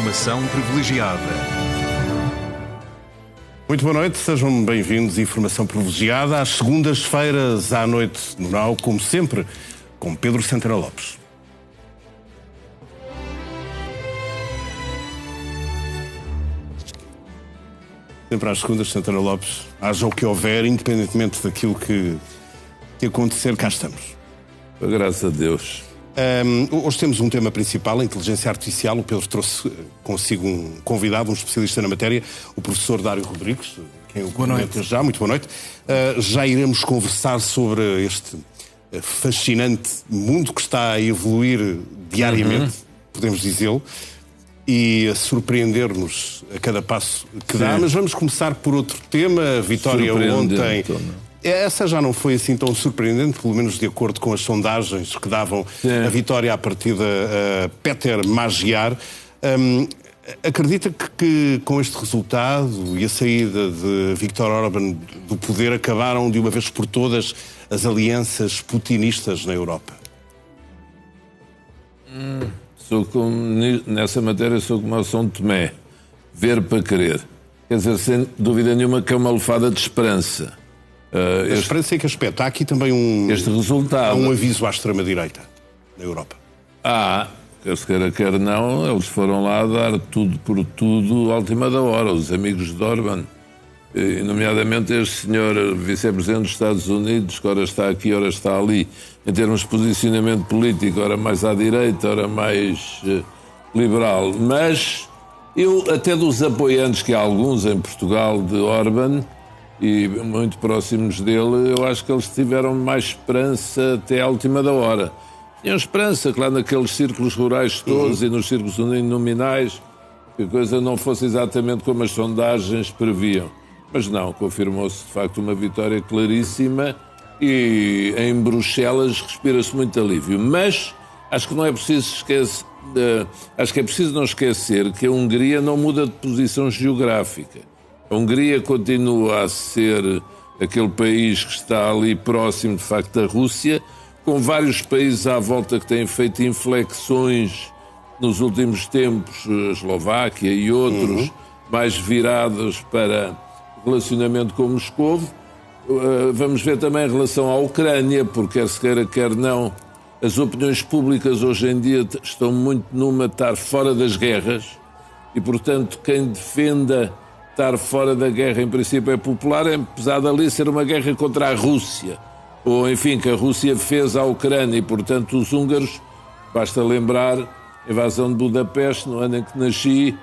Informação privilegiada. Muito boa noite, sejam bem-vindos à Informação Privilegiada, às segundas-feiras à noite no NAU, como sempre, com Pedro Santana Lopes. Sempre às segundas, Santana Lopes, haja o que houver, independentemente daquilo que acontecer, cá estamos. Graças a Deus. Hoje temos um tema principal, a inteligência artificial. O Pedro trouxe consigo um convidado, um especialista na matéria, o professor Dário Rodrigues, quem o comenta já. Muito boa noite. Já iremos conversar sobre este fascinante mundo que está a evoluir diariamente, podemos dizê-lo, e a surpreender-nos a cada passo que dá. Mas vamos começar por outro tema. A vitória ontem... Essa já não foi assim tão surpreendente, pelo menos de acordo com as sondagens que davam a vitória à partida a Peter Magyar. Acredita que com este resultado e a saída de Viktor Orbán do poder acabaram de uma vez por todas as alianças putinistas na Europa? Nessa matéria sou como o São Tomé, ver para querer. Quer dizer, sem dúvida nenhuma que é uma lufada de esperança. A esperança em que aspecto? Há aqui também um aviso à extrema-direita na Europa. Quer se queira, quer não, eles foram lá dar tudo por tudo à última da hora, os amigos de Orbán. E, nomeadamente este senhor vice-presidente dos Estados Unidos, que ora está aqui, ora está ali, em termos de posicionamento político, ora mais à direita, ora mais liberal. Mas eu, até dos apoiantes que há alguns em Portugal de Orbán, e muito próximos dele, eu acho que eles tiveram mais esperança até à última da hora. Tinham esperança que lá naqueles círculos rurais todos e nos círculos uninominais que a coisa não fosse exatamente como as sondagens previam. Mas não, confirmou-se de facto uma vitória claríssima e em Bruxelas respira-se muito alívio. Mas acho que não é preciso acho que é preciso não esquecer que a Hungria não muda de posição geográfica. A Hungria continua a ser aquele país que está ali próximo, de facto, da Rússia, com vários países à volta que têm feito inflexões nos últimos tempos, a Eslováquia e outros, mais virados para relacionamento com Moscovo. Vamos ver também em relação à Ucrânia, porque quer se queira, quer não, as opiniões públicas hoje em dia estão muito numa estar fora das guerras e, portanto, quem defenda estar fora da guerra, em princípio, é popular, apesar dali ser uma guerra contra a Rússia. Ou, enfim, que a Rússia fez à Ucrânia e, portanto, os húngaros, basta lembrar, a invasão de Budapeste, no ano em que nasci,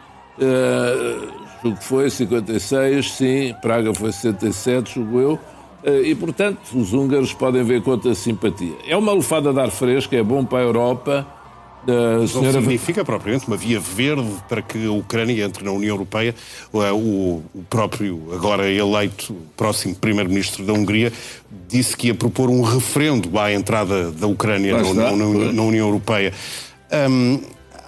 julgo que foi 56, sim, Praga foi 67, julgo eu, e, portanto, os húngaros podem ver com outra simpatia. É uma lufada de ar fresco, é bom para a Europa. Não significa propriamente uma via verde para que a Ucrânia entre na União Europeia. O próprio, agora eleito, próximo primeiro-ministro da Hungria, disse que ia propor um referendo à entrada da Ucrânia na União Europeia.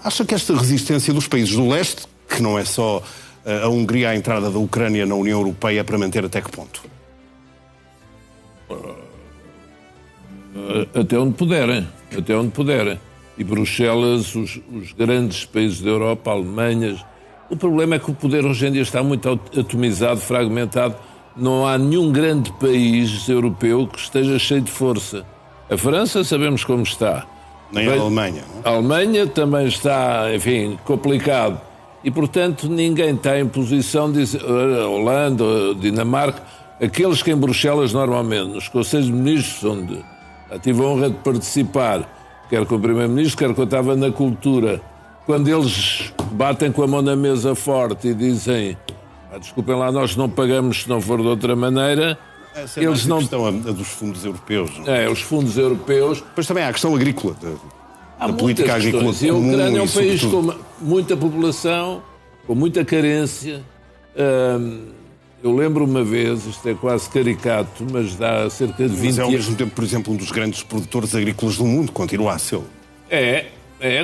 Acha que esta resistência dos países do leste, que não é só a Hungria à entrada da Ucrânia na União Europeia, é para manter até que ponto? Até onde puderem. E Bruxelas, os grandes países da Europa, Alemanhas. O problema é que o poder hoje em dia está muito atomizado, fragmentado. Não há nenhum grande país europeu que esteja cheio de força. A França sabemos como está. Nem a Alemanha. Não? A Alemanha também está, enfim, complicado. E, portanto, ninguém está em posição de dizer, a Holanda, a Dinamarca, aqueles que em Bruxelas normalmente, nos Conselhos de Ministros, onde tive a honra de participar, quer com o Primeiro-Ministro, quer que eu estava na cultura, quando eles batem com a mão na mesa forte e dizem desculpem lá, nós não pagamos se não for de outra maneira, eles não... A questão dos fundos europeus. Não? Os fundos europeus. Depois também há a questão agrícola, da política agrícola comum. E a Ucrânia é um país com muita população, com muita carência. Eu lembro uma vez, isto é quase caricato, mas dá cerca de 20 anos... Mas é ao mesmo tempo, por exemplo, um dos grandes produtores agrícolas do mundo, continua a ser.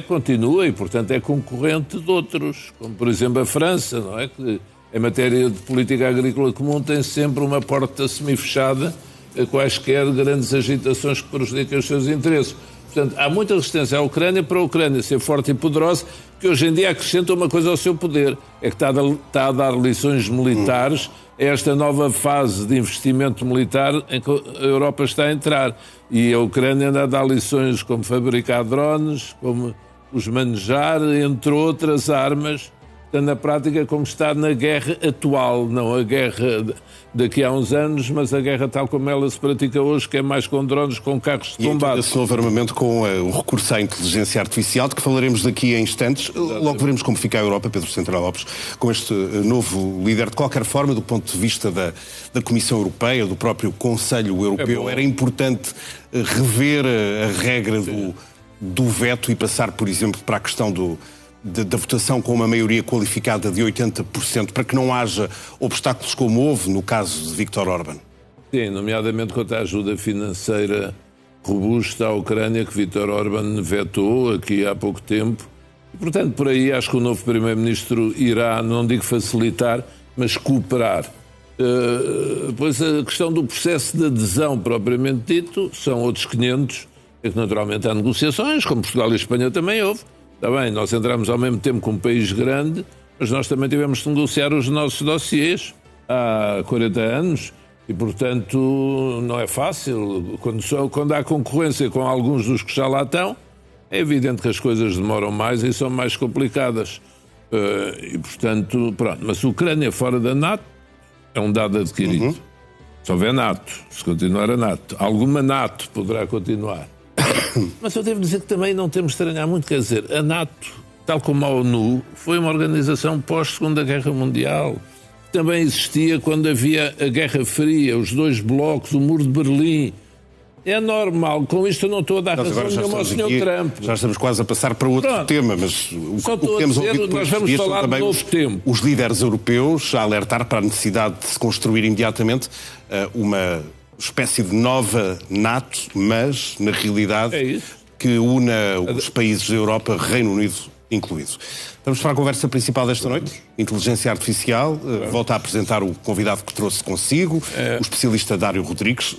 Continua e, portanto, é concorrente de outros, como, por exemplo, a França, não é? Que, em matéria de política agrícola comum, tem sempre uma porta semi-fechada a quaisquer grandes agitações que prejudicam os seus interesses. Portanto, há muita resistência à Ucrânia para a Ucrânia ser forte e poderosa, que hoje em dia acrescenta uma coisa ao seu poder, é que está a dar lições militares a esta nova fase de investimento militar em que a Europa está a entrar. E a Ucrânia anda a dar lições como fabricar drones, como os manejar, entre outras armas. Está na prática como está na guerra atual, não a guerra daqui a uns anos, mas a guerra tal como ela se pratica hoje, que é mais com drones, com carros de combate. E esse novo armamento com o recurso à inteligência artificial, de que falaremos daqui a instantes. Logo veremos como fica a Europa, Pedro Central Lopes, com este novo líder. De qualquer forma, do ponto de vista da Comissão Europeia, do próprio Conselho Europeu, era importante rever a regra do veto e passar, por exemplo, para a questão da votação com uma maioria qualificada de 80%, para que não haja obstáculos como houve no caso de Viktor Orbán. Sim, nomeadamente quanto à ajuda financeira robusta à Ucrânia, que Viktor Orbán vetou aqui há pouco tempo. E, portanto, por aí acho que o novo Primeiro-Ministro irá, não digo facilitar, mas cooperar. Pois a questão do processo de adesão propriamente dito são outros 500, é que naturalmente há negociações, como Portugal e Espanha também houve. Está bem, nós entramos ao mesmo tempo com um país grande, mas nós também tivemos de negociar os nossos dossiês há 40 anos e, portanto, não é fácil. Quando há concorrência com alguns dos que já lá estão, é evidente que as coisas demoram mais e são mais complicadas. E, portanto, pronto. Mas a Ucrânia fora da NATO é um dado adquirido. Se houver NATO, se continuar a NATO, alguma NATO poderá continuar. Mas eu devo dizer que também não temos de estranhar muito, quer dizer, a NATO, tal como a ONU, foi uma organização pós-Segunda Guerra Mundial. Também existia quando havia a Guerra Fria, os dois blocos, o Muro de Berlim. É normal, com isto eu não estou a dar razão nenhuma ao Sr. Trump. Já estamos quase a passar para outro tema, mas o que temos ouvido nós vamos falar de novo tempo. Os líderes europeus a alertar para a necessidade de se construir imediatamente uma espécie de nova NATO, mas, na realidade, que una os países da Europa, Reino Unido incluído. Vamos para a conversa principal desta noite. Inteligência Artificial. Volta a apresentar o convidado que trouxe consigo, o especialista Dário Rodrigues.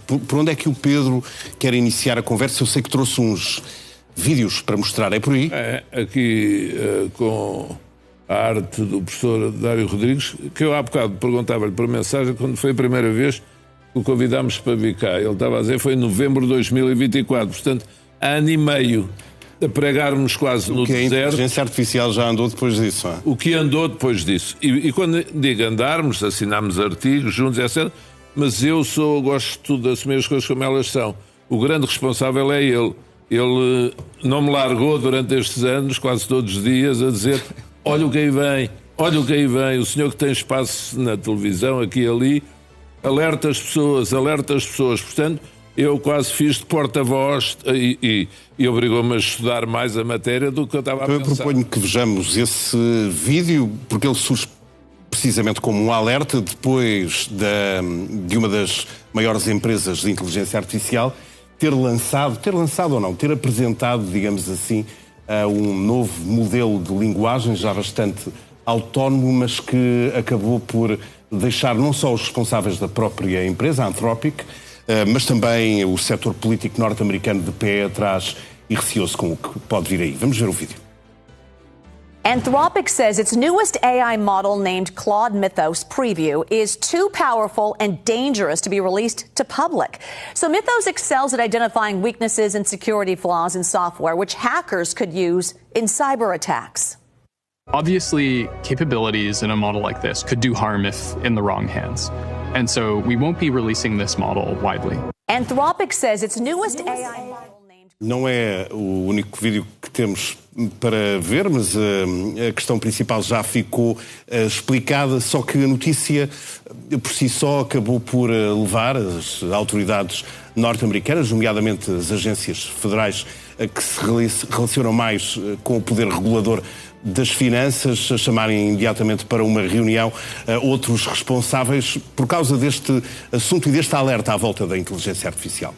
Por onde é que o Pedro quer iniciar a conversa? Eu sei que trouxe uns vídeos para mostrar. É por aí? Aqui com a arte do professor Dário Rodrigues, que eu há bocado perguntava-lhe por mensagem, quando foi a primeira vez o convidámos para vir cá. Ele estava a dizer foi em novembro de 2024, portanto, há ano e meio a pregarmos quase no deserto. A inteligência artificial já andou depois disso, O que andou depois disso. E quando digo andarmos, assinámos artigos juntos, etc. Mas eu gosto de assumir as coisas como elas são. O grande responsável é ele. Ele não me largou durante estes anos, quase todos os dias, a dizer olha o que aí vem, olha o que aí vem. O senhor que tem espaço na televisão, aqui e ali, alerta as pessoas. Portanto, eu quase fiz de porta-voz e obrigou-me a estudar mais a matéria do que eu estava a pensar. Eu proponho que vejamos esse vídeo, porque ele surge precisamente como um alerta depois de uma das maiores empresas de inteligência artificial ter lançado ou não, ter apresentado, digamos assim, um novo modelo de linguagem já bastante autónomo, mas que acabou por deixar não só os responsáveis da própria empresa, a Anthropic, mas também o setor político norte-americano de pé atrás e receoso com o que pode vir aí. Vamos ver o vídeo. Anthropic says its newest AI model named Claude Mythos Preview is too powerful and dangerous to be released to public. So Mythos excels at identifying weaknesses and security flaws in software which hackers could use in cyber attacks. Obviously, capabilities in a model like this could do harm if in the wrong hands. And so we won't be releasing this model widely. Anthropic says its newest AI model named... Não é o único vídeo que temos para ver, mas a questão principal já ficou explicada, só que a notícia por si só acabou por levar as autoridades norte-americanas, nomeadamente as agências federais que se relacionam mais com o poder regulador das finanças, a chamarem imediatamente para uma reunião outros responsáveis por causa deste assunto e deste alerta à volta da inteligência artificial.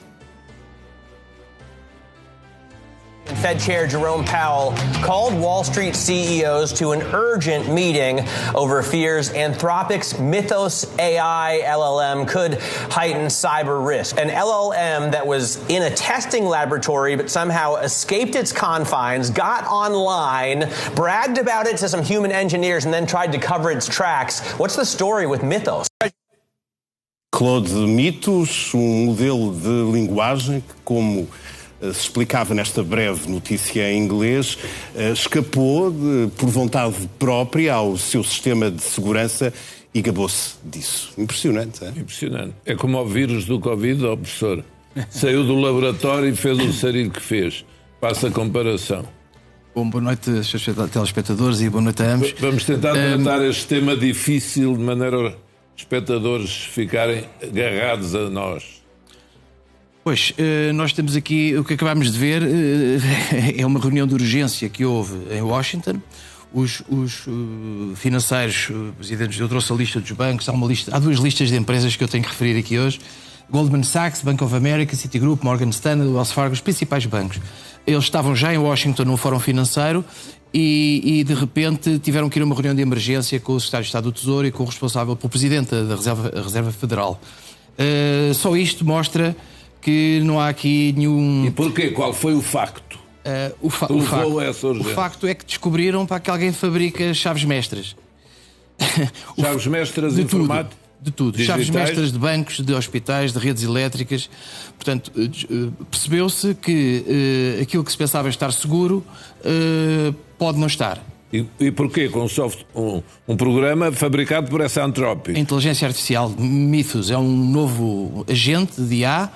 Fed Chair Jerome Powell called Wall Street CEOs to an urgent meeting over fears Anthropic's Mythos AI LLM could heighten cyber risk. An LLM that was in a testing laboratory but somehow escaped its confines, got online, bragged about it to some human engineers, and then tried to cover its tracks. What's the story with Mythos? Claude Mythos, modelo de linguagem que, como se explicava nesta breve notícia em inglês, escapou por vontade própria ao seu sistema de segurança e gabou-se disso. Impressionante, é? Impressionante. É como o vírus do Covid, ó, professor. Saiu do laboratório e fez o sarilho que fez. Passa a comparação. Bom, boa noite, telespectadores, e boa noite a ambos. Vamos tentar tratar este tema difícil de maneira aos espectadores ficarem agarrados a nós. Pois, nós temos aqui, o que acabámos de ver é uma reunião de urgência que houve em Washington. Os financeiros, presidentes, eu trouxe a lista dos bancos, há duas listas de empresas que eu tenho que referir aqui hoje: Goldman Sachs, Bank of America, Citigroup, Morgan Stanley, Wells Fargo, os principais bancos. Eles estavam já em Washington num fórum financeiro e de repente tiveram que ir a uma reunião de emergência com o secretário de Estado do Tesouro e com o responsável pelo presidente da Reserva Federal. Só isto mostra que não há aqui nenhum... E porquê? Qual foi o facto? O facto é que descobriram que alguém fabrica chaves mestras. Chaves mestras informáticas? De tudo. Digitais? Chaves mestras de bancos, de hospitais, de redes elétricas. Portanto, percebeu-se que aquilo que se pensava estar seguro pode não estar. E porquê? Com um programa fabricado por essa Anthropic. A inteligência artificial Mythos é um novo agente de IA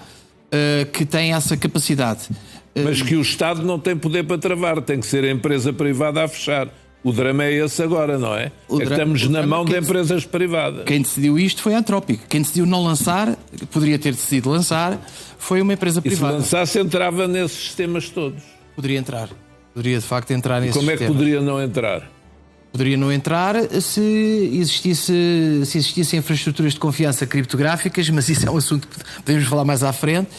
que tem essa capacidade. Mas que o Estado não tem poder para travar, tem que ser a empresa privada a fechar. O drama é esse agora, não é? É que estamos na mão de empresas privadas. Quem decidiu isto foi a Anthropic. Quem decidiu não lançar, poderia ter decidido lançar, foi uma empresa privada. E se lançasse, entrava nesses sistemas todos? Poderia entrar. Poderia, de facto, entrar nesses sistemas. Como é que poderia não entrar? Poderia não entrar se existissem infraestruturas de confiança criptográficas, mas isso é um assunto que podemos falar mais à frente.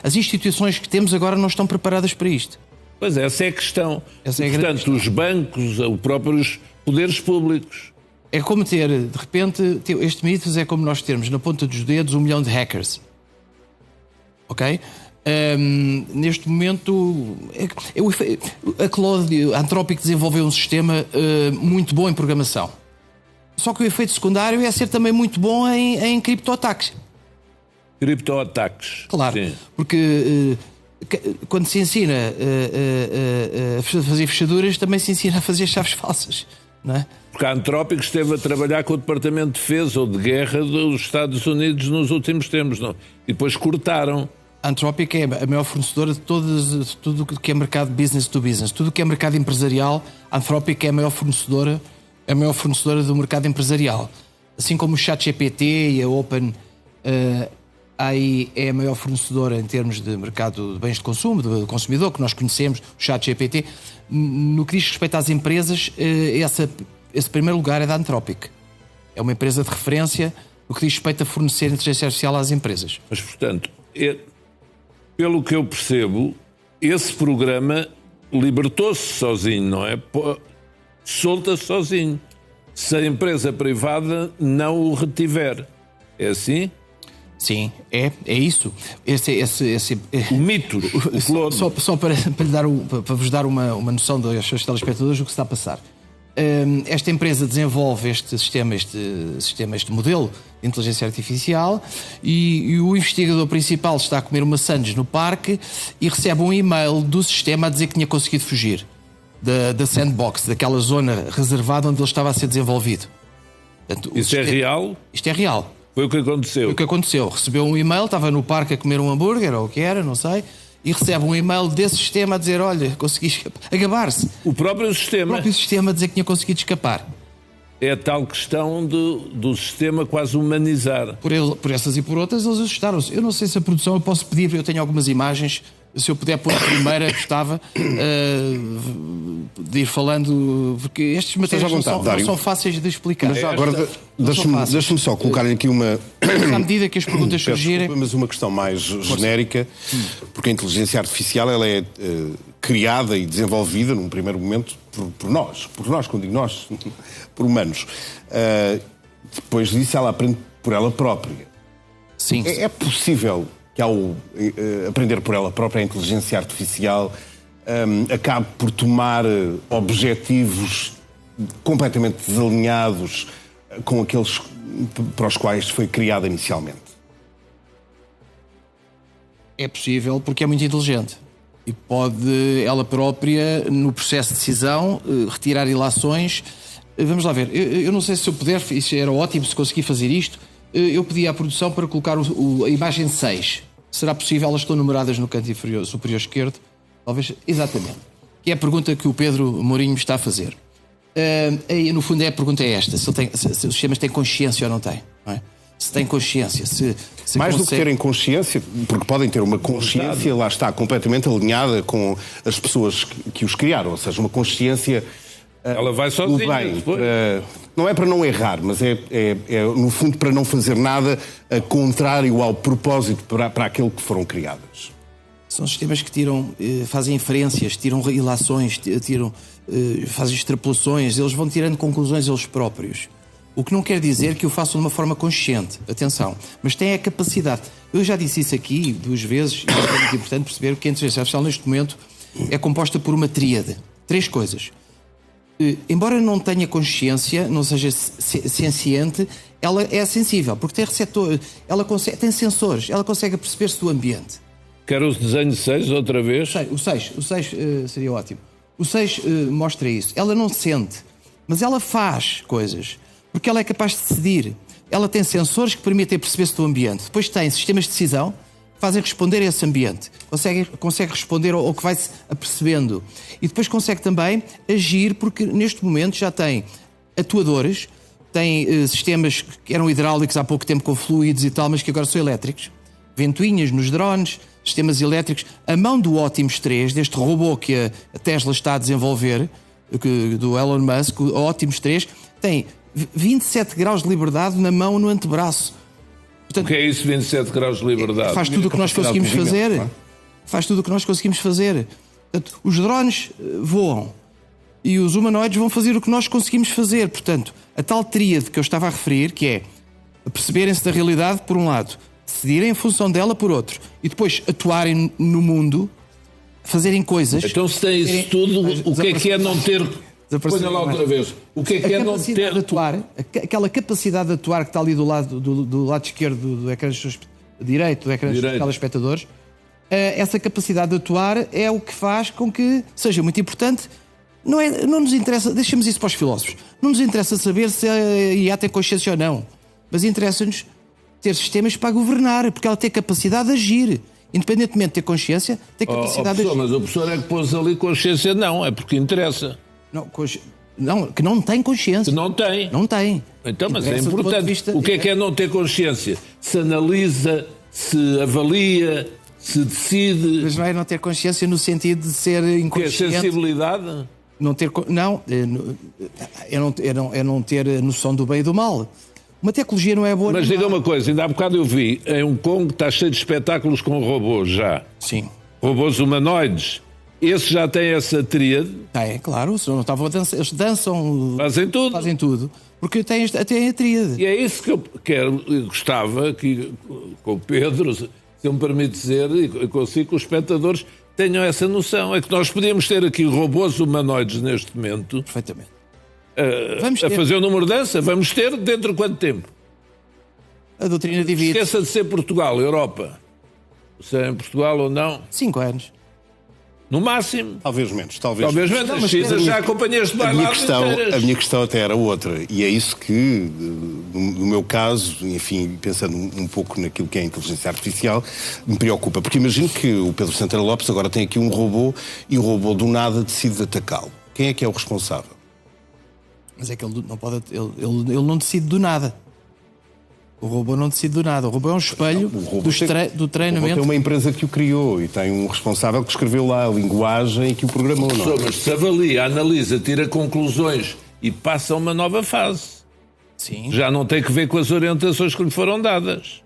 As instituições que temos agora não estão preparadas para isto. Pois é, essa é a questão. Portanto, os bancos, os próprios poderes públicos. É como ter, de repente, este Mythos é como nós termos na ponta dos dedos 1 milhão de hackers. Ok? Neste momento, a Anthropic desenvolveu um sistema muito bom em programação. Só que o efeito secundário é ser também muito bom em criptoataques. Criptoataques? Claro, sim. Porque quando se ensina a fazer fechaduras, também se ensina a fazer chaves falsas, não é? Porque a Anthropic esteve a trabalhar com o Departamento de Defesa ou de Guerra dos Estados Unidos nos últimos tempos, não? E depois cortaram. A Anthropic é a maior fornecedora de tudo que é mercado business to business. Tudo que é mercado empresarial, a Anthropic é a maior fornecedora do mercado empresarial. Assim como o ChatGPT e a Open AI é a maior fornecedora em termos de mercado de bens de consumo, do consumidor, que nós conhecemos, o ChatGPT. No que diz respeito às empresas, esse primeiro lugar é da Anthropic. É uma empresa de referência no que diz respeito a fornecer inteligência artificial às empresas. Mas, portanto, pelo que eu percebo, esse programa libertou-se sozinho, não é? Solta-se sozinho. Se a empresa privada não o retiver. É assim? Sim, é isso. O mito, o Claude. Só para vos dar uma noção dos seus telespectadores do que se está a passar. Esta empresa desenvolve este modelo de inteligência artificial e o investigador principal está a comer uma sandes no parque e recebe um e-mail do sistema a dizer que tinha conseguido fugir da sandbox, daquela zona reservada onde ele estava a ser desenvolvido. Portanto, isso é real? Isto é real. Foi o que aconteceu? Foi o que aconteceu. Recebeu um e-mail, estava no parque a comer um hambúrguer ou o que era, não sei, e recebe um e-mail desse sistema a dizer, olha, consegui escapar, a gabar-se. O próprio sistema a dizer que tinha conseguido escapar. É a tal questão do sistema quase humanizar. Por essas e por outras, eles assustaram-se. Eu não sei se a produção, eu posso pedir, eu tenho algumas imagens se eu puder pôr a primeira, gostava de ir falando, porque estes materiais não são fáceis de explicar. Mas agora deixa-me só colocar aqui uma... À medida que as perguntas surgirem... Mas uma questão mais genérica, porque a inteligência artificial ela é criada e desenvolvida num primeiro momento por nós, quando digo nós, por humanos. Depois disso ela aprende por ela própria. Sim. É possível que ao aprender por ela própria a inteligência artificial acabe por tomar objetivos completamente desalinhados com aqueles para os quais foi criada inicialmente? É possível porque é muito inteligente e pode ela própria, no processo de decisão, retirar ilações. Vamos lá ver, eu não sei se eu puder, isso era ótimo se conseguir fazer isto, eu pedi à produção para colocar a imagem 6. Será possível? Elas estão numeradas no canto superior esquerdo. Talvez, exatamente. Que é a pergunta que o Pedro Mourinho está a fazer. No fundo, a pergunta é esta: se os sistemas têm consciência ou não têm. Não é? Se têm consciência. Mais do que terem consciência, porque podem ter uma consciência, lá está, completamente alinhada com as pessoas que os criaram. Ou seja, uma consciência... Ela vai sozinha. Bem, não é para não errar, mas é no fundo para não fazer nada contrário ao propósito para aquele que foram criadas. São sistemas que fazem inferências, tiram ilações, fazem extrapolações, eles vão tirando conclusões eles próprios. O que não quer dizer que o façam de uma forma consciente, atenção, mas têm a capacidade. Eu já disse isso aqui 2 vezes, e é muito importante perceber que a inteligência artificial neste momento é composta por uma tríade, 3 coisas. Embora não tenha consciência, não seja senciente, ela é sensível, porque tem receptor, tem sensores, ela consegue perceber-se do ambiente. Quer o desenho 6 outra vez? O 6 seria ótimo. O 6 mostra isso. Ela não sente, mas ela faz coisas, porque ela é capaz de decidir. Ela tem sensores que permitem perceber-se do ambiente. Depois tem sistemas de decisão que fazem responder a esse ambiente. Consegue responder ao que vai-se apercebendo. E depois consegue também agir, porque neste momento já tem atuadores, tem sistemas que eram hidráulicos há pouco tempo com fluidos e tal, mas que agora são elétricos. Ventoinhas nos drones, sistemas elétricos. A mão do Optimus 3, deste robô que a Tesla está a desenvolver, do Elon Musk, o Optimus 3, tem 27 graus de liberdade na mão, no antebraço. Portanto, o que é isso, 27 graus de liberdade? Faz tudo o que nós conseguimos fazer. Faz tudo o que nós conseguimos fazer. Portanto, os drones voam e os humanoides vão fazer o que nós conseguimos fazer. Portanto, a tal tríade que eu estava a referir, que é perceberem-se da realidade, por um lado, decidirem em função dela, por outro, e depois atuarem no mundo, fazerem coisas... Então, se tem isso tudo, o que é não ter... Põe lá outra vez. O que é não ter... De atuar, aquela capacidade de atuar que está ali do lado esquerdo do ecrã direito, do ecrã dos telespectadores, essa capacidade de atuar é o que faz com que seja muito importante. Não nos interessa, deixemos isso para os filósofos, não nos interessa saber se a IA tem consciência ou não, mas interessa-nos ter sistemas para governar, porque ela tem capacidade de agir. Independentemente de ter consciência, tem capacidade de agir. Mas o professor é que pôs ali consciência, não, é porque interessa. Não, que não tem consciência. Que não tem. Não tem. Então, mas é importante. O que é não ter consciência? Se analisa, se avalia, se decide... Mas não é não ter consciência no sentido de ser inconsciente. Que é sensibilidade? É não ter a noção do bem e do mal. Uma tecnologia não é boa. Mas diga uma coisa, ainda há bocado eu vi, em Hong Kong está cheio de espetáculos com robôs já. Sim. Robôs humanoides. Esse já tem essa tríade? É claro, se não estavam a dançar, eles dançam... Fazem tudo. Porque têm a tríade. E é isso que eu gostava, que com o Pedro, se eu me permite dizer, e consigo que os espectadores tenham essa noção. É que nós podíamos ter aqui robôs humanoides neste momento. Perfeitamente. A fazer o número dessa, vamos ter dentro de quanto tempo? A doutrina divide. Esqueça de ser Portugal, Europa. Se é em Portugal ou não. 5 anos. No máximo. Talvez menos. Talvez menos. Mas já acompanhaste a minha questão até era outra. E é isso que, no meu caso, enfim, pensando um pouco naquilo que é a inteligência artificial, me preocupa. Porque imagino que o Pedro Santana Lopes agora tem aqui um robô e o robô do nada decide atacá-lo. Quem é que é o responsável? Mas é que ele não pode. Ele não decide do nada. O robô não decide do nada. O robô é um espelho do treinamento. O robô tem uma empresa que o criou e tem um responsável que escreveu lá a linguagem e que o programou. Não? Mas se avalia, analisa, tira conclusões e passa a uma nova fase. Sim. Já não tem que ver com as orientações que lhe foram dadas.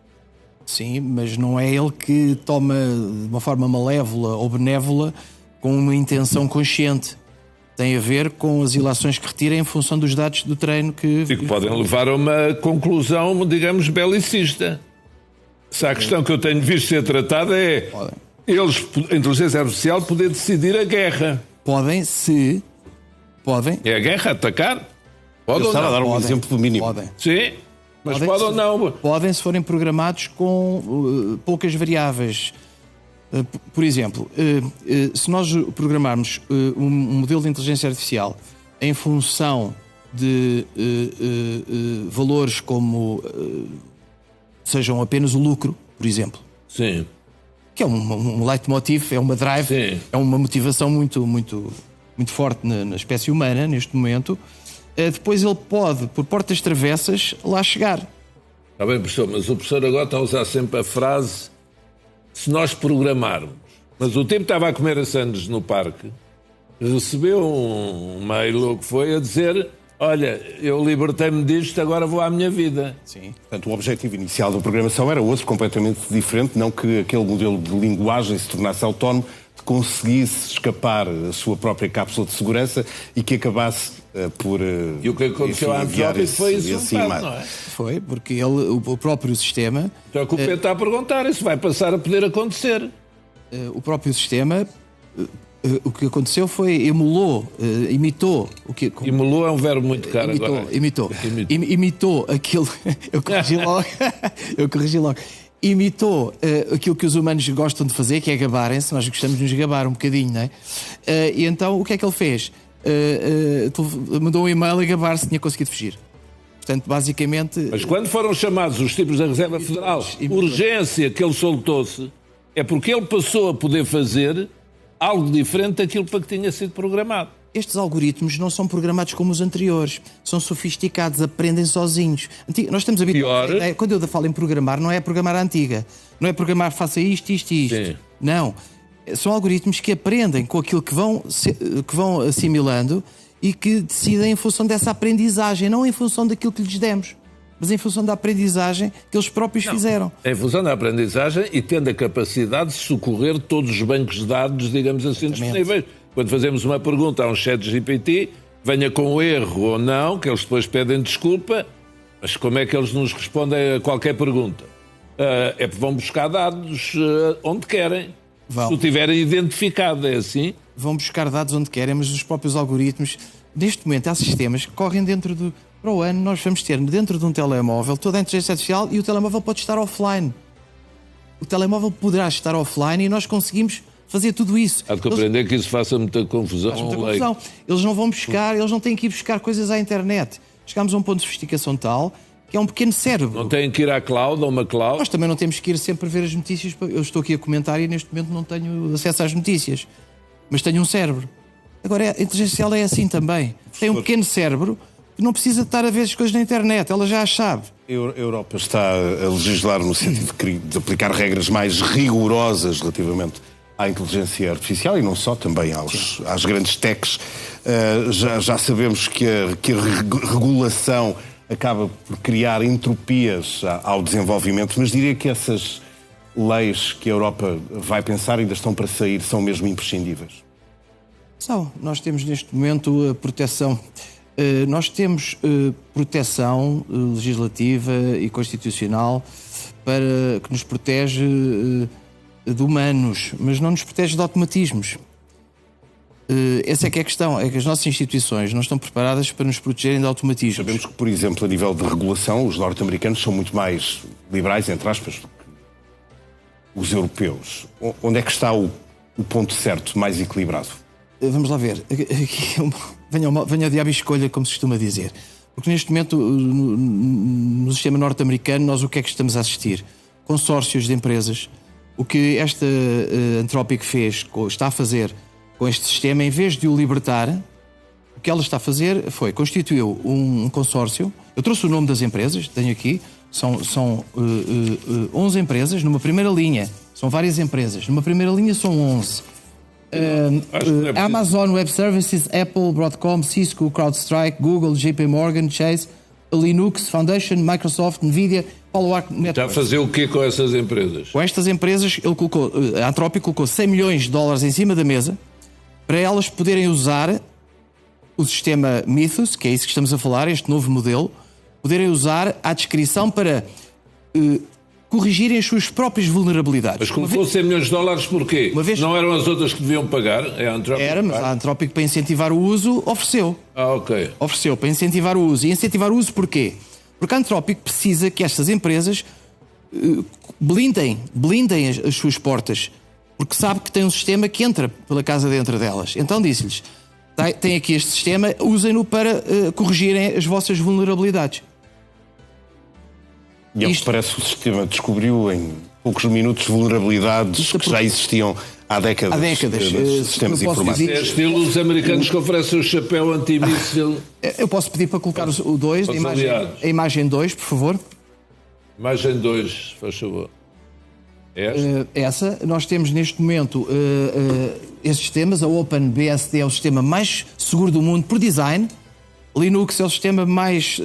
Sim, mas não é ele que toma de uma forma malévola ou benévola com uma intenção consciente. Tem a ver com as ilações que retira em função dos dados do treino que... E que podem levar a uma conclusão, digamos, belicista. Se a questão que eu tenho visto ser tratada é eles, a inteligência artificial, poder decidir a guerra. Podem. É a guerra, atacar? Eu estava a dar um exemplo do mínimo. Podem. Sim, mas podem ou não. Podem, se forem programados com poucas variáveis. Por exemplo, se nós programarmos um modelo de inteligência artificial em função de valores como sejam apenas o lucro, por exemplo, Sim. que é um leitmotiv, é uma drive, Sim. é uma motivação muito, muito, muito forte na espécie humana neste momento, depois ele pode, por portas travessas, lá chegar. Está bem, professor, mas o professor agora está a usar sempre a frase se nós programarmos. Mas o tempo estava a comer a sandes no parque, recebeu um mail ou o que foi a dizer: olha, eu libertei-me disto, agora vou à minha vida. Sim. Portanto, o objetivo inicial da programação era outro, completamente diferente, não que aquele modelo de linguagem se tornasse autónomo, conseguisse escapar a sua própria cápsula de segurança e que acabasse por... E o que aconteceu à Anthropic foi isso, não é? Foi, porque ele, o próprio sistema... Então é que o Pedro está a perguntar, isso vai passar a poder acontecer. O próprio sistema... O que aconteceu foi imitou o que... Emulou é um verbo muito caro agora. Imitou aquilo... Eu corrigi logo. Imitou aquilo que os humanos gostam de fazer, que é gabarem-se. Nós gostamos de nos gabar um bocadinho, não é? E então, o que é que ele fez? Mandou um e-mail a gabar-se, tinha conseguido fugir. Portanto, basicamente... Mas quando foram chamados os tipos da Reserva Federal, urgência que ele soltou-se, é porque ele passou a poder fazer algo diferente daquilo para que tinha sido programado. Estes algoritmos não são programados como os anteriores. São sofisticados, aprendem sozinhos. Nós estamos habituados... Quando eu falo em programar, não é programar a antiga. Não é programar faça isto, isto e isto. Sim. Não. São algoritmos que aprendem com aquilo que vão assimilando e que decidem em função dessa aprendizagem, não em função daquilo que lhes demos, mas em função da aprendizagem que eles próprios fizeram. Em função da aprendizagem e tendo a capacidade de socorrer todos os bancos de dados, digamos assim, disponíveis. Quando fazemos uma pergunta a um chat GPT, venha com erro ou não, que eles depois pedem desculpa, mas como é que eles nos respondem a qualquer pergunta? É porque vão buscar dados onde querem. Vão. Se o tiverem identificado, é assim? Vão buscar dados onde querem, mas os próprios algoritmos... Neste momento há sistemas que correm dentro do... Para o ano nós vamos ter dentro de um telemóvel toda a inteligência artificial e o telemóvel pode estar offline. O telemóvel poderá estar offline e nós conseguimos fazer tudo isso. Há de compreender que isso faça muita confusão. Eles não vão buscar, eles não têm que ir buscar coisas à internet. Chegámos a um ponto de sofisticação tal que é um pequeno cérebro. Não têm que ir à cloud ou uma cloud? Nós também não temos que ir sempre ver as notícias. Eu estou aqui a comentar e neste momento não tenho acesso às notícias. Mas tenho um cérebro. Agora, a inteligência artificial é assim também. Tem um pequeno cérebro que não precisa de estar a ver as coisas na internet. Ela já as sabe. A Europa está a legislar no sentido de aplicar regras mais rigorosas relativamente à inteligência artificial e não só, também às grandes techs. Já sabemos que a regulação acaba por criar entropias ao desenvolvimento, mas diria que essas leis que a Europa vai pensar ainda estão para sair, são mesmo imprescindíveis. Nós temos neste momento a proteção. Nós temos proteção legislativa e constitucional que nos protege de humanos, mas não nos protege de automatismos. Essa é que é a questão, é que as nossas instituições não estão preparadas para nos protegerem de automatismos. Sabemos que, por exemplo, a nível de regulação, os norte-americanos são muito mais liberais, entre aspas, do que os europeus. Onde é que está o ponto certo, mais equilibrado? Vamos lá ver. Venha ao diabo e escolha, como se costuma dizer. Porque neste momento, no sistema norte-americano, nós o que é que estamos a assistir? Consórcios de empresas. O que esta Anthropic está a fazer com este sistema, em vez de o libertar, o que ela está a fazer foi, constituiu um consórcio. Eu trouxe o nome das empresas, tenho aqui. São 11 empresas numa primeira linha. São várias empresas. Numa primeira linha são 11. Amazon Web Services, Apple, Broadcom, Cisco, CrowdStrike, Google, JP Morgan, Chase, Linux Foundation, Microsoft, Nvidia, Palo Alto Networks. Está a fazer o quê com essas empresas? Com estas empresas, a Anthropic colocou $100 milhões em cima da mesa para elas poderem usar o sistema Mythos, que é isso que estamos a falar, este novo modelo, poderem usar à descrição para corrigirem as suas próprias vulnerabilidades. Mas colocou $100 milhões porquê? Não eram as outras que deviam pagar? É a Anthropic? Era, mas a Anthropic, para incentivar o uso, ofereceu. Ok. Ofereceu para incentivar o uso. E incentivar o uso porquê? Porque a Anthropic precisa que estas empresas blindem as suas portas, porque sabe que tem um sistema que entra pela casa dentro delas. Então disse-lhes, tem aqui este sistema, usem-no para corrigirem as vossas vulnerabilidades. E ao que parece, o sistema descobriu em poucos minutos vulnerabilidades que já existiam há décadas. Nos sistemas informáticos. É estilo os americanos que oferecem o chapéu antimíssil. Eu posso pedir para colocar o 2, a imagem 2, por favor. Imagem 2, faz favor. Essa, nós temos neste momento esses sistemas. A OpenBSD é o sistema mais seguro do mundo por design. Linux é o sistema mais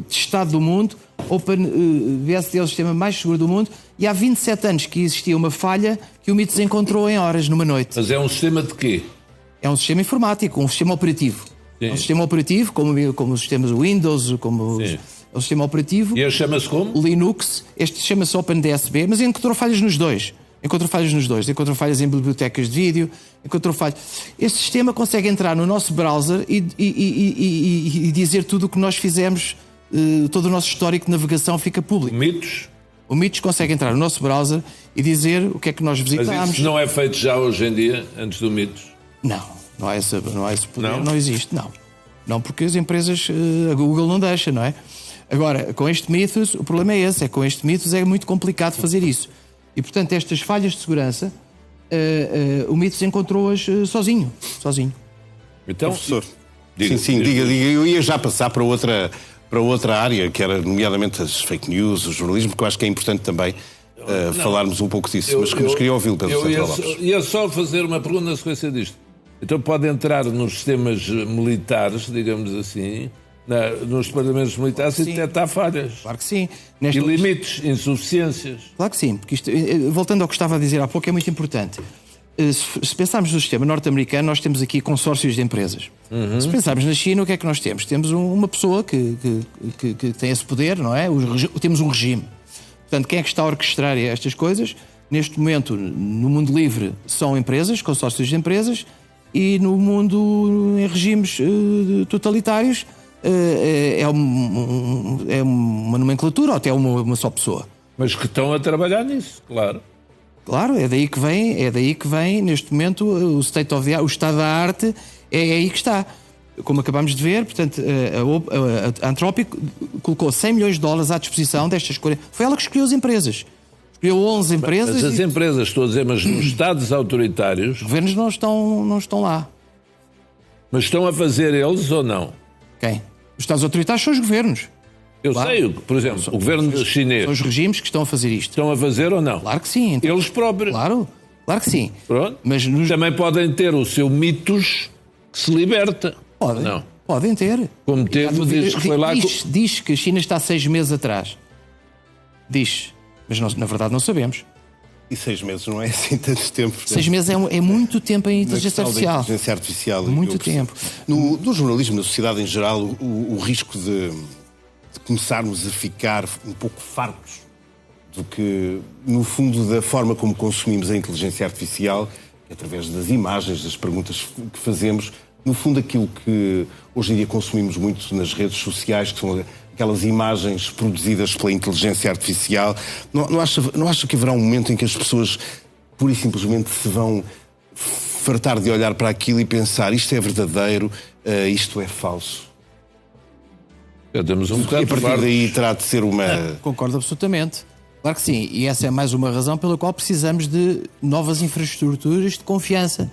testado do mundo. OpenBSD é o sistema mais seguro do mundo. E há 27 anos que existia uma falha que o Mythos encontrou em horas, numa noite. Mas é um sistema de quê? É um sistema informático, um sistema operativo. Sim. É um sistema operativo, como os sistemas Windows, como é o sistema operativo. E ele chama-se como? Linux. Este chama-se OpenDSB, mas encontrou falhas nos dois. Encontrou falhas em bibliotecas de vídeo, encontrou falhas. Este sistema consegue entrar no nosso browser e dizer tudo o que nós fizemos, todo o nosso histórico de navegação fica público. O Mythos consegue entrar no nosso browser e dizer o que é que nós visitámos. Mas isso não é feito já hoje em dia, antes do Mythos? Não há esse poder, não existe, não, porque as empresas, a Google não deixa, não é? Agora, com este Mythos, o problema é esse, com este Mythos é muito complicado fazer isso. E, portanto, estas falhas de segurança, o Mythos encontrou-as sozinho. Então, professor, diga. Eu ia já passar para outra área, que era nomeadamente as fake news, o jornalismo, que eu acho que é importante também falarmos um pouco disso. Mas queria ouvi-lo, Pedro Santana Lopes. Ia só fazer uma pergunta na sequência disto. Então pode entrar nos sistemas militares, digamos assim, nos departamentos militares e detectar falhas. Claro que sim. E limites, insuficiências. Claro que sim, porque isto, voltando ao que estava a dizer há pouco, é muito importante. Se pensarmos no sistema norte-americano, nós temos aqui consórcios de empresas. Se pensarmos na China, o que é que nós temos? Temos uma pessoa que tem esse poder, não é? Temos um regime. Portanto, quem é que está a orquestrar estas coisas? Neste momento, no mundo livre, são empresas, consórcios de empresas, e no mundo em regimes totalitários é uma nomenclatura ou até uma só pessoa. Mas que estão a trabalhar nisso, claro. Claro, é daí que vem neste momento o state of the art, o estado da arte, é aí que está. Como acabamos de ver, portanto, a Anthropic colocou $100 milhões à disposição destas coisas. Foi ela que escolheu as empresas. Escolheu 11 empresas. Mas as empresas, estou a dizer, mas nos Estados autoritários... Os governos não estão lá. Mas estão a fazer eles ou não? Quem? Os Estados autoritários são os governos. Eu sei, por exemplo, o governo chinês... São os regimes que estão a fazer isto. Estão a fazer ou não? Claro que sim. Então, eles próprios? Claro que sim. Pronto. Mas também podem ter o seu Mythos que se liberta. Podem. Não. Podem ter. Como teve, diz que a China está 6 meses atrás. Diz. Mas nós, na verdade, não sabemos. E 6 meses não é assim tanto tempo. 6 meses é muito tempo em inteligência artificial. Inteligência artificial. Muito tempo. No jornalismo, na sociedade em geral, o risco de começarmos a ficar um pouco fartos do que, no fundo, da forma como consumimos a inteligência artificial, através das imagens, das perguntas que fazemos, no fundo aquilo que hoje em dia consumimos muito nas redes sociais, que são aquelas imagens produzidas pela inteligência artificial. Não acha que haverá um momento em que as pessoas pura e simplesmente se vão fartar de olhar para aquilo e pensar isto é verdadeiro, isto é falso? Estamos um bocado e a partir daí terá de ser uma... Concordo absolutamente. Claro que sim. E essa é mais uma razão pela qual precisamos de novas infraestruturas de confiança.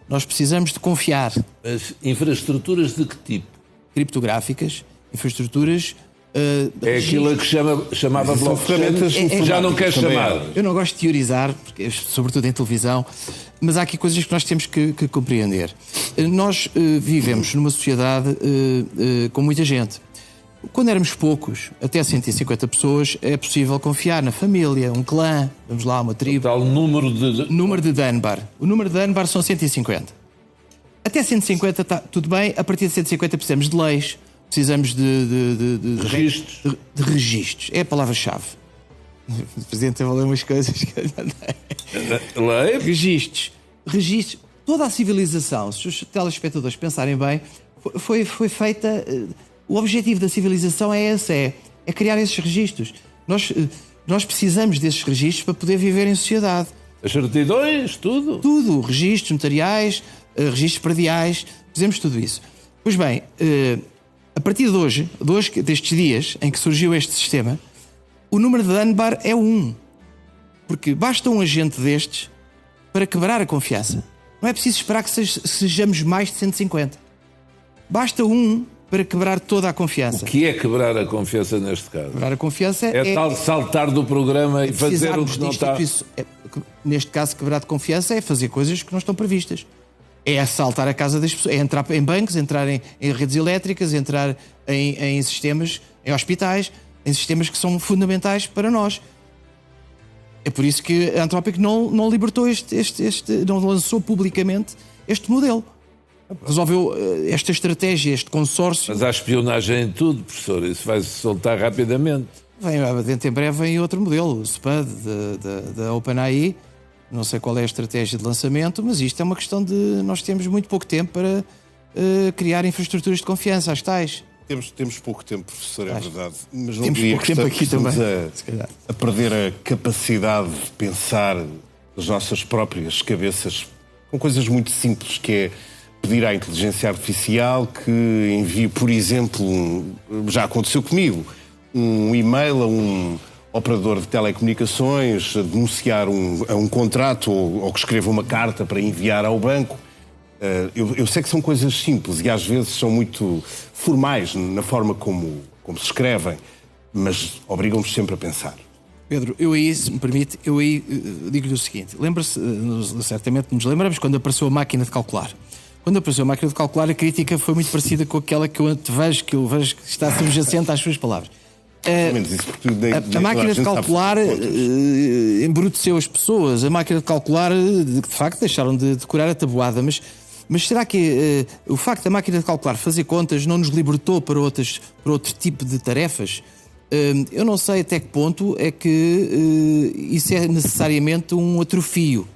Nós precisamos de confiar. Mas infraestruturas de que tipo? Criptográficas, infraestruturas É aquilo que chamava blockchain, já não quer chamar. Eu não gosto de teorizar, porque, sobretudo em televisão, mas há aqui coisas que nós temos que compreender. Nós vivemos numa sociedade com muita gente. Quando éramos poucos, até 150 pessoas, é possível confiar na família, um clã, vamos lá, uma tribo. O tal número de Dunbar. O número de Dunbar são 150. Até 150 está tudo bem, a partir de 150 precisamos de leis, precisamos de registros. De registros. É a palavra-chave. O Presidente teve a ler umas coisas que eu Lei? Registros. Toda a civilização, se os telespectadores pensarem bem, foi feita... O objetivo da civilização é esse, é criar esses registros. Nós precisamos desses registros para poder viver em sociedade. As certidões, tudo? Tudo. Registros notariais, registros prediais, precisamos de tudo isso. Pois bem, a partir de hoje, destes dias em que surgiu este sistema, o número de Dunbar é 1. Porque basta um agente destes para quebrar a confiança. Não é preciso esperar que sejamos mais de 150. Basta um para quebrar toda a confiança. O que é quebrar a confiança neste caso? Quebrar a confiança é tal saltar do programa e fazer o que não está... Neste caso, quebrar de confiança é fazer coisas que não estão previstas. É assaltar a casa das pessoas, é entrar em bancos, entrar em redes elétricas, entrar em sistemas, em hospitais, em sistemas que são fundamentais para nós. É por isso que a Anthropic não libertou não lançou publicamente este modelo. Resolveu esta estratégia, este consórcio. Mas há espionagem em tudo, professor. Isso vai-se soltar rapidamente. Dentro em breve vem outro modelo, o SPUD da OpenAI. Não sei qual é a estratégia de lançamento, mas isto é uma questão de... Nós temos muito pouco tempo para criar infraestruturas de confiança, as tais. Temos pouco tempo, professor, é verdade. Mas não temos diria pouco tempo aqui também. A perder a capacidade de pensar as nossas próprias cabeças com coisas muito simples, que é pedir à inteligência artificial que envie, por exemplo, já aconteceu comigo, um e-mail a um operador de telecomunicações, a denunciar um contrato ou que escreva uma carta para enviar ao banco. Eu sei que são coisas simples e às vezes são muito formais na forma como se escrevem, mas obrigam-nos sempre a pensar. Pedro, se me permite, digo-lhe o seguinte. Lembra-se, certamente nos lembramos, quando apareceu a máquina de calcular. Quando apareceu a máquina de calcular, a crítica foi muito parecida com aquela que eu vejo que está subjacente às suas palavras. A máquina de calcular embruteceu as pessoas. A máquina de calcular, de facto, deixaram de decorar a tabuada. Mas será que o facto da máquina de calcular fazer contas não nos libertou para outro tipo de tarefas? Eu não sei até que ponto é que isso é necessariamente um atrofio.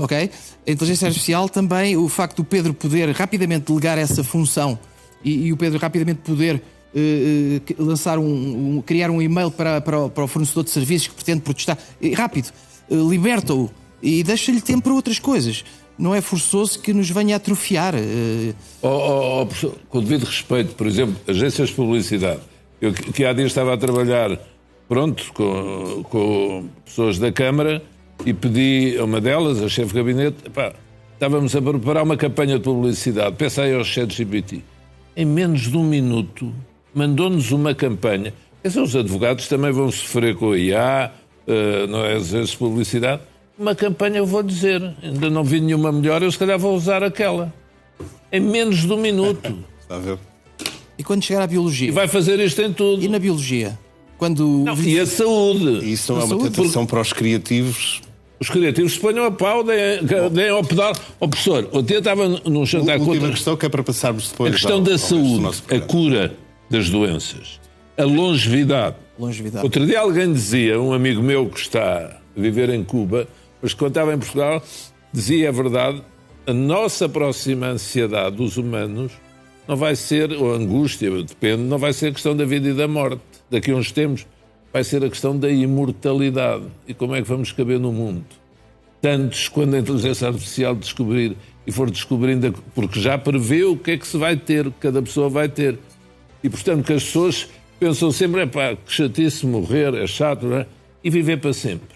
Ok? A inteligência artificial também, o facto do Pedro poder rapidamente delegar essa função e o Pedro rapidamente poder criar um e-mail para o fornecedor de serviços que pretende protestar, rápido, liberta-o e deixa-lhe tempo para outras coisas. Não é forçoso que nos venha a atrofiar. Professor, com o devido respeito, por exemplo, agências de publicidade. Eu que há dias estava a trabalhar, com pessoas da Câmara e pedi a uma delas, a chefe de gabinete, estávamos a preparar uma campanha de publicidade, peça aí ao ChatGPT. Em menos de 1 minuto, mandou-nos uma campanha. Os advogados também vão sofrer com a IA, não é, as publicidade. Uma campanha, eu vou dizer, ainda não vi nenhuma melhor, eu se calhar vou usar aquela. Em menos de 1 minuto. Está a ver? E quando chegar à biologia? E vai fazer isto em tudo. E na biologia? E a saúde. E isso não é uma tentação para os criativos? Os criativos se ponham a pau, deem ao pedal. Professor, ontem estava num jantar com outra questão que é para passarmos depois. A questão da saúde, a cura das doenças, a longevidade. Outro dia alguém dizia, um amigo meu que está a viver em Cuba, mas que quando estava em Portugal, dizia a verdade, a nossa próxima ansiedade dos humanos não vai ser, ou angústia, depende, não vai ser a questão da vida e da morte. Daqui a uns tempos vai ser a questão da imortalidade. E como é que vamos caber no mundo? Tantos, quando a inteligência artificial descobrir e for descobrindo, porque já prevê o que é que se vai ter, que cada pessoa vai ter. E, portanto, que as pessoas pensam sempre, que chatice morrer, é chato, não é? E viver para sempre.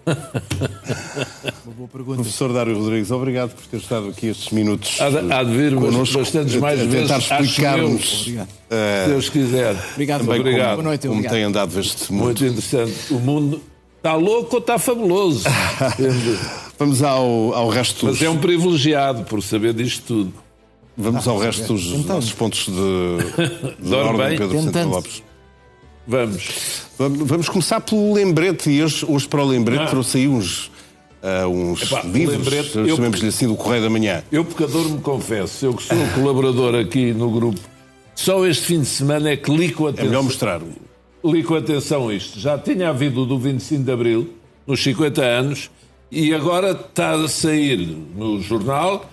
Uma boa pergunta. Professor Dário Rodrigues, obrigado por ter estado aqui estes minutos Há de vir connosco, bastantes mais vezes, tentar explicar-nos, se Deus quiser. Obrigado. Boa noite. Como tem andado este mundo. Muito interessante. O mundo está louco ou está fabuloso? Vamos ao resto dos... Mas é um privilegiado por saber disto tudo. Vamos ao resto dos nossos pontos de Dorme ordem, bem? Pedro Santana Tentando. Lopes. Vamos. Vamos começar pelo lembrete. E hoje para o lembrete trouxe aí uns livros, lembrete, chamemos-lhe assim, do Correio da Manhã. Eu, pecador, me confesso, eu que sou colaborador aqui no grupo, só este fim de semana é que li com É atenção. melhor mostrar. Li com atenção isto. Já tinha havido do 25 de Abril, nos 50 anos, e agora está a sair no jornal,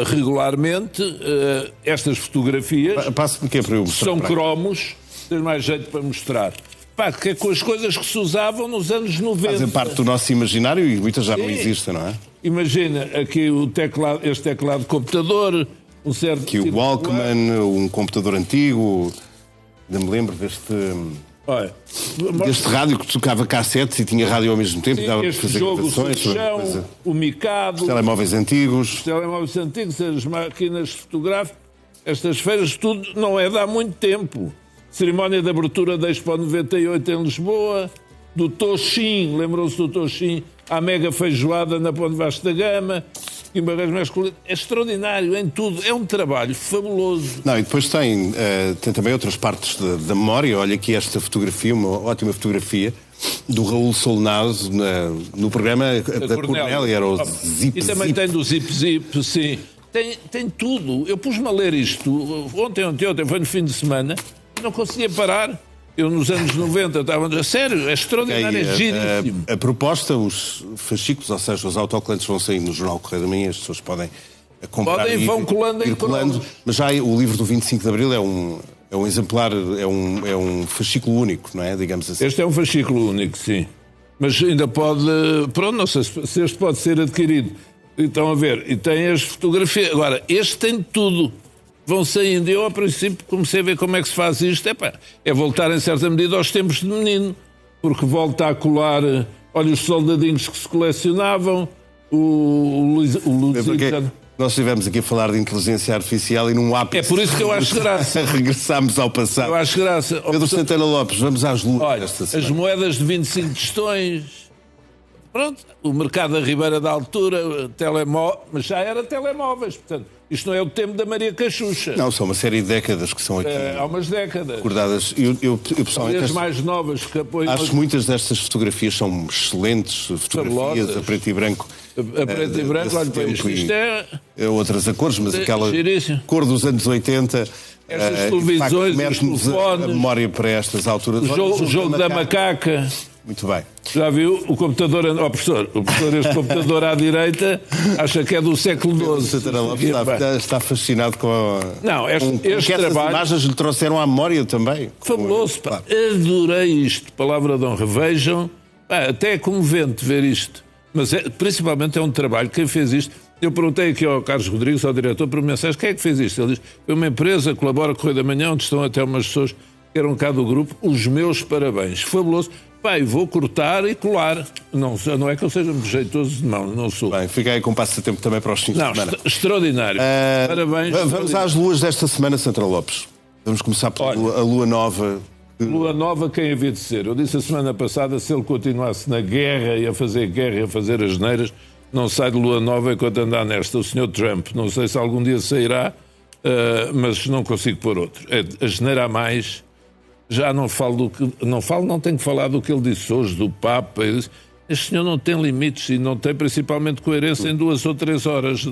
regularmente, estas fotografias. Passe-me que é para eu mostrar. São para aqui. cromos, tens mais jeito para mostrar. Pá, que é com as coisas que se usavam nos anos 90. Fazem parte do nosso imaginário e muitas já não Sim. existem, não é? Imagina aqui este teclado de computador, um certo Aqui o tipo de Walkman, um computador antigo. Ainda me lembro Olha, deste rádio que tocava cassetes e tinha rádio ao mesmo tempo. Dava para este fazer jogo gravações, Seixão, o Mikado, telemóveis antigos. os telemóveis antigos, as máquinas fotográficas, estas feiras, tudo não é de há muito tempo. Cerimónia de abertura da Expo 98 em Lisboa, do Toxim, lembram-se do Toxim, à mega feijoada na Ponte Vasco da Gama, Guimarães masculino. É extraordinário em tudo, é um trabalho fabuloso. Não, e depois tem também outras partes da memória. Olha aqui esta fotografia, uma ótima fotografia do Raul Solnado no programa da Cornélia, era o Zip E também Zip. tem do Zip Zip, sim. Tem tudo. Eu pus-me a ler isto ontem, foi no fim de semana, não conseguia parar. Eu nos anos 90 estava a sério, é extraordinário, é giríssimo. A proposta, os fascículos, ou seja, os autocolantes vão sair no Jornal Correio da Manhã, as pessoas podem comprar Podem, e vão colando em ir colando. cromos. Mas já o livro do 25 de Abril é um exemplar, é um fascículo único, não é? Digamos assim. Este é um fascículo único, sim. Mas ainda pode... Pronto, não sei se este pode ser adquirido. Estão a ver. E tem as fotografias. Agora, este tem tudo. Vão saindo. Eu, a princípio, comecei a ver como é que se faz isto. É voltar, em certa medida, aos tempos de menino. Porque volta a colar... Olha, os soldadinhos que se colecionavam. O Luizito... Nós estivemos aqui a falar de inteligência artificial e num ápice... É por isso que eu acho graça. Regressámos ao passado. Eu acho graça. Pedro Santana Lopes, vamos às lutas Olha, desta as semana. moedas de 25 tostões. Pronto, o mercado da Ribeira da Altura, mas já era telemóveis. Portanto, isto não é o tempo da Maria Cachucha. Não, são uma série de décadas que são aqui Há umas décadas. recordadas. Eu pessoalmente As mais novas que apoiam... acho que muitas destas fotografias são excelentes fotografias Fabulosas. a preto e branco. A preto e branco, olha para isto. Isto é... Outras a cores, mas aquela giríssimo. cor dos anos 80... Estas televisões, mete-nos os telefones, a memória para estas alturas. O jogo da macaca. Muito bem. Já viu o computador... professor, este computador à direita, acha que é do século XII. Santana Lopes está fascinado com este que essas trabalho... imagens lhe trouxeram à memória também. Fabuloso, pá. Claro. Adorei isto. Palavra de honra. Vejam, até é comovente ver isto. Mas principalmente é um trabalho. Quem fez isto... Eu perguntei aqui ao Carlos Rodrigues, ao diretor, por mensagem, quem é que fez isto? Ele diz, foi uma empresa, colabora com o Correio da Manhã, onde estão até umas pessoas que eram cá do grupo. Os meus parabéns. Fabuloso. Pai, vou cortar e colar. Não é que eu seja muito jeitoso de mão, não sou. Bem, fica aí com passatempo também para os fins de semana. Extraordinário. Parabéns. Vamos às luas desta semana, Santana Lopes. Vamos começar pela lua nova. Lua nova, quem havia de ser? Eu disse a semana passada, se ele continuasse na guerra e a fazer guerra e a fazer asneiras, não sai de lua nova enquanto andar nesta. O Sr. Trump, não sei se algum dia sairá, mas não consigo pôr outro. É asneira a mais. Já não falo não tenho que falar do que ele disse hoje, do Papa. Este senhor não tem limites e não tem principalmente coerência em 2 ou 3 horas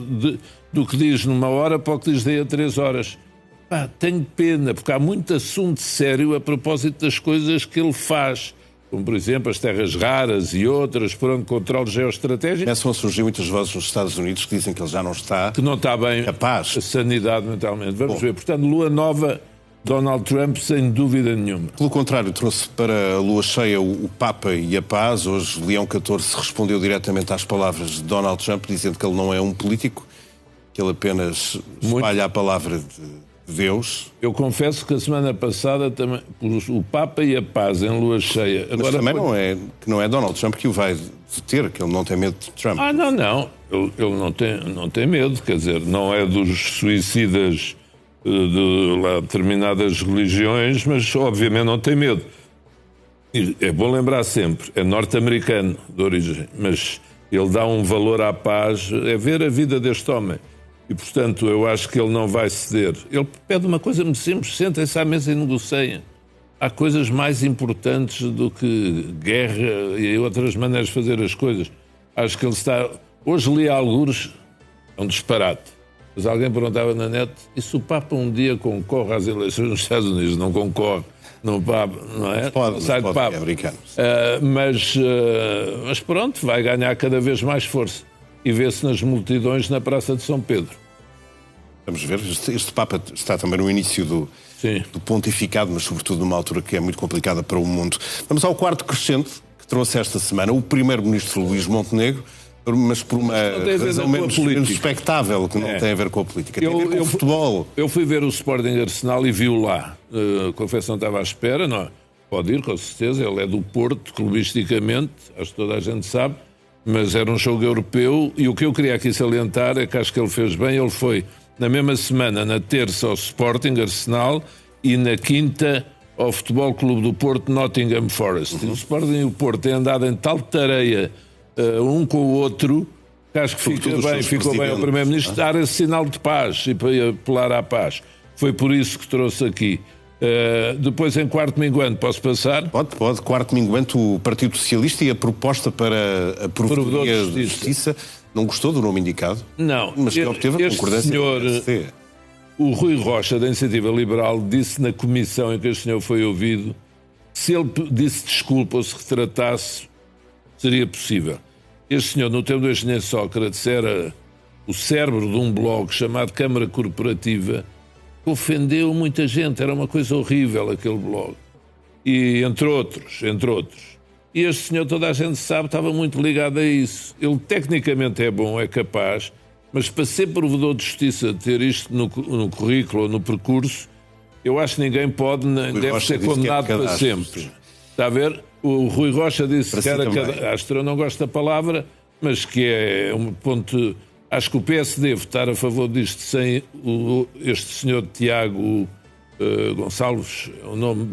do que diz numa hora para o que diz daí a 3 horas. Tenho pena, porque há muito assunto sério a propósito das coisas que ele faz. Como, por exemplo, as terras raras e outras, por onde controle geoestratégico. Começam a surgir muitas vozes nos Estados Unidos que dizem que ele já não está... Que não está bem capaz. A sanidade mentalmente. Vamos ver. Portanto, lua nova, Donald Trump, sem dúvida nenhuma. Pelo contrário, trouxe para a lua cheia o Papa e a paz. Hoje, Leão XIV respondeu diretamente às palavras de Donald Trump, dizendo que ele não é um político, que ele apenas espalha a palavra Deus. Eu confesso que a semana passada também o Papa e a paz em lua cheia. Mas agora também não é Donald Trump que o vai deter, que ele não tem medo de Trump. Não. Ele não tem medo, quer dizer, não é dos suicidas de lá, determinadas religiões, mas obviamente não tem medo. E é bom lembrar sempre, é norte-americano de origem, mas ele dá um valor à paz, é ver a vida deste homem. E, portanto, eu acho que ele não vai ceder. Ele pede uma coisa muito simples, sentem-se à mesa e negociem. Há coisas mais importantes do que guerra e outras maneiras de fazer as coisas. Acho que ele está... Hoje li algures, é um disparate. Mas alguém perguntava na net, e se o Papa um dia concorre às eleições nos Estados Unidos? Não concorre. Não é? Sai de Papa. É americano. Mas pronto, vai ganhar cada vez mais força. E vê-se nas multidões na Praça de São Pedro. Vamos ver, este Papa está também no início do pontificado, mas sobretudo numa altura que é muito complicada para o mundo. Vamos ao quarto crescente que trouxe esta semana o primeiro-ministro Luís Montenegro, mas por uma razão menos expectável, que não tem a ver com a política. Tem a ver com o futebol. Eu fui ver o Sporting Arsenal e vi-o lá. Confesso que não estava à espera, não. Pode ir, com certeza. Ele é do Porto, clubisticamente, acho que toda a gente sabe, mas era um jogo europeu e o que eu queria aqui salientar é que acho que ele fez bem. Ele foi na mesma semana, na terça, ao Sporting Arsenal e na quinta ao Futebol Clube do Porto, Nottingham Forest. O Sporting e o Porto têm andado em tal tareia um com o outro, que acho que ficou bem ao Primeiro-Ministro dar esse sinal de paz e para apelar à paz. Foi por isso que trouxe aqui. Depois, em quarto minguante, posso passar? Pode. Quarto minguante, o Partido Socialista e a proposta para a Provedoria de Justiça. Não gostou do nome indicado? Não. Mas que obteve a concordância senhor, do PSD. O Rui Rocha, da Iniciativa Liberal, disse na comissão em que este senhor foi ouvido, se ele disse desculpa ou se retratasse, seria possível. Este senhor, no tempo do engenheiro Sócrates, era o cérebro de um blog chamado Câmara Corporativa, que ofendeu muita gente. Era uma coisa horrível aquele blog. E entre outros. E este senhor, toda a gente sabe, estava muito ligado a isso. Ele tecnicamente é bom, é capaz, mas para ser provedor de justiça, ter isto no currículo ou no percurso, eu acho que ninguém pode, deve ser condenado para sempre. Está a ver? O Rui Rocha disse que era cadastro, eu não gosto da palavra, mas que é um ponto... Acho que o PSD votar a favor disto sem este senhor Tiago Gonçalves, o nome,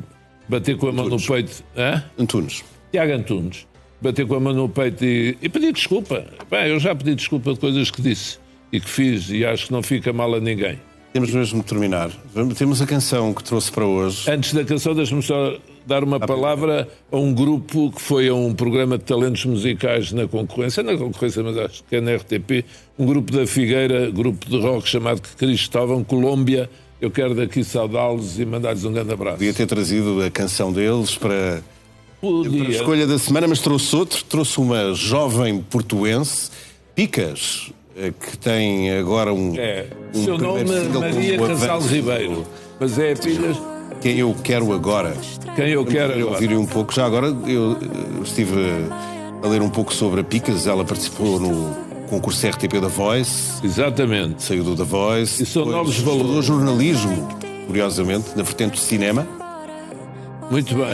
bater com a mão no peito... Antunes. Tiago Antunes, bater com a mão no peito e pedir desculpa. Bem, eu já pedi desculpa de coisas que disse e que fiz e acho que não fica mal a ninguém. Temos mesmo de terminar. Temos a canção que trouxe para hoje. Antes da canção, deixe-me só dar uma palavra a um grupo que foi a um programa de talentos musicais na concorrência, mas acho que é na RTP, um grupo da Figueira, grupo de rock chamado Cristóvão, Colômbia. Eu quero daqui saudá-los e mandar-lhes um grande abraço. Podia ter trazido a canção deles para a escolha da semana, mas trouxe uma jovem portuense, Picas, que tem agora seu nome é Maria Casal Ribeiro, mas é Picas. Quem eu quero agora. Ouvirem um pouco. Já agora eu estive a ler um pouco sobre a Picas. Ela participou no concurso RTP da Voice. Exatamente. Saiu do The Voice. E são novos valores. Estudou jornalismo, curiosamente, na vertente do cinema. Muito bem.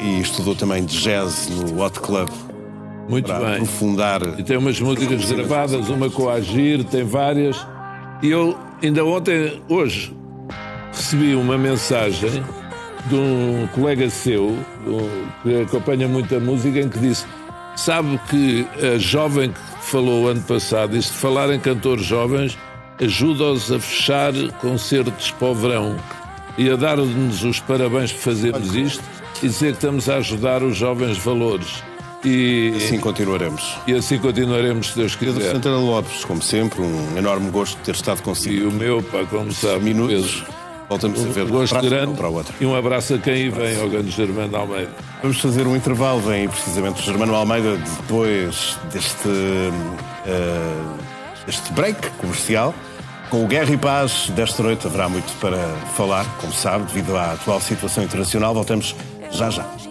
E estudou também jazz no Hot Club. Muito para bem. Aprofundar. E tem umas músicas gravadas, uma com a Agir, tem várias. E eu ainda hoje, recebi uma mensagem de um colega seu, que acompanha muito a música, em que disse: sabe que a jovem que falou ano passado, disse de falar em cantores jovens, ajuda-os a fechar concertos para o verão e a dar-nos os parabéns por fazermos isto e dizer que estamos a ajudar os jovens valores. E assim continuaremos. E assim continuaremos, se Deus quiser. Pedro Santana Lopes, como sempre, um enorme gosto de ter estado consigo. E o meu, como sabe, minutos. Voltamos a ver gosto grande para o outro. E um abraço a quem aí vem, ao grande Germano Almeida. Vamos fazer um intervalo, vem precisamente o Germano Almeida depois deste break comercial. Com o Guerra e Paz desta noite haverá muito para falar, como sabe, devido à atual situação internacional. Voltamos já.